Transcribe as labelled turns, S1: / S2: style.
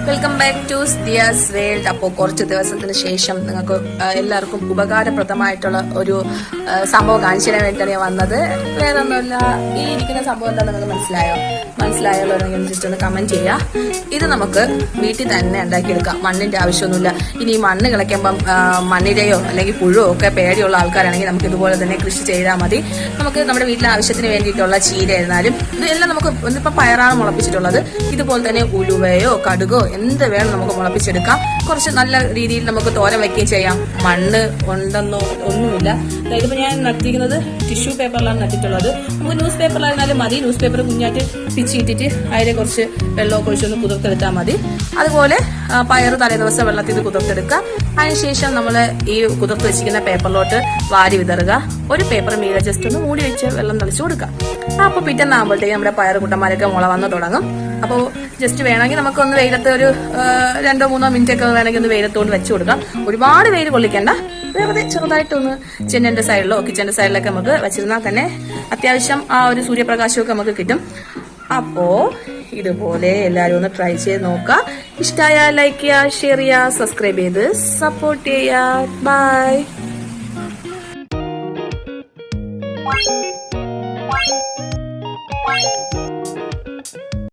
S1: Welcome back to Diya's world. അപ്പോൾ കുറച്ച് ദിവസത്തിന് ശേഷം നിങ്ങൾക്ക് എല്ലാവർക്കും ഉപകാരപ്രദമായിട്ടുള്ള ഒരു സംഭവം കാണിച്ചു തരാൻ വേണ്ടിയിട്ടാണ് ഞാൻ വന്നത്. വേറെ ഒന്നുമില്ല, ഈ ഇരിക്കുന്ന സംഭവം എന്താ നിങ്ങൾക്ക് മനസ്സിലായല്ലോ ജസ്റ്റ് ഒന്ന് കമന്റ് ചെയ്യാം. ഇത് നമുക്ക് വീട്ടിൽ തന്നെ ഉണ്ടാക്കിയെടുക്കാം, മണ്ണിന്റെ ആവശ്യമൊന്നുമില്ല. ഇനി മണ്ണ് കിളയ്ക്കുമ്പം മണ്ണിരയോ അല്ലെങ്കിൽ പുഴുവോ ഒക്കെ പേടിയുള്ള ആൾക്കാരാണെങ്കിൽ നമുക്ക് ഇതുപോലെ തന്നെ കൃഷി ചെയ്താൽ മതി. നമുക്ക് നമ്മുടെ വീട്ടിലെ ആവശ്യത്തിന് വേണ്ടിയിട്ടുള്ള ചീര ആയിരുന്നാലും ഇതെല്ലാം നമുക്ക് ഇപ്പം പയറാണ് മുളപ്പിച്ചിട്ടുള്ളത്. ഇതുപോലെ തന്നെ ഉലുവയോ കടുകോ എന്ത് വേണം നമുക്ക് മുളപ്പിച്ചെടുക്കാം. കുറച്ച് നല്ല രീതിയിൽ നമുക്ക് തോരൻ വയ്ക്കുകയും ചെയ്യാം. മണ്ണ് ഉണ്ടെന്നോ ഒന്നുമില്ല. ഇതിപ്പോ ഞാൻ നട്ടിരിക്കുന്നത് ടിഷ്യൂ പേപ്പറിലാണ് നട്ടിട്ടുള്ളത്. നമുക്ക് ന്യൂസ് പേപ്പറിലായിരുന്നാലും മതി. ന്യൂസ് പേപ്പർ കുഞ്ഞായിട്ട് പിച്ചിട്ടിട്ട് അതിനെ കുറച്ച് വെള്ളമൊക്കെ ഒഴിച്ചൊന്ന് കുതിർത്തെടുത്താൽ മതി. അതുപോലെ പയറ് തലേദിവസം വെള്ളത്തിൽ നിന്ന് കുതിർത്തെടുക്കുക. അതിനുശേഷം നമ്മൾ ഈ കുതിർത്ത് വെച്ചിരിക്കുന്ന പേപ്പറിലോട്ട് വാരി വിതറുക. ഒരു പേപ്പർ മീതെ ജസ്റ്റ് ഒന്ന് മൂടി വെച്ച് വെള്ളം തളിച്ചു കൊടുക്കുക. അപ്പോൾ പിറ്റേന്നാകുമ്പോഴത്തേക്ക് നമ്മുടെ പയറ് കുട്ടന്മാരൊക്കെ മുള വന്ന് തുടങ്ങും. അപ്പോൾ ജസ്റ്റ് വേണമെങ്കിൽ നമുക്കൊന്ന് വെയിലത്ത് ഒരു 2-3 മിനിറ്റ് ഒക്കെ വേണമെങ്കിൽ ഒന്ന് വെയിലത്തോണ്ട് വെച്ച് കൊടുക്കാം. ഒരുപാട് വെയിൽ കൊള്ളിക്കണ്ട, വെറുതെ ചെറുതായിട്ടൊന്ന് ജനലിന്റെ സൈഡിലോ കിച്ചന്റെ സൈഡിലൊക്കെ നമുക്ക് വെച്ചിരുന്നാൽ തന്നെ അത്യാവശ്യം ആ ഒരു സൂര്യപ്രകാശമൊക്കെ നമുക്ക് കിട്ടും. അപ്പോ ഇതുപോലെ എല്ലാവരും ഒന്ന് ട്രൈ ചെയ്ത് നോക്കുക. ഇഷ്ടമായ ലൈക്ക് ചെയ്യുക, ഷെയർ ചെയ്യുക, സബ്സ്ക്രൈബ് ചെയ്ത് സപ്പോർട്ട് ചെയ്യുക. ബൈ.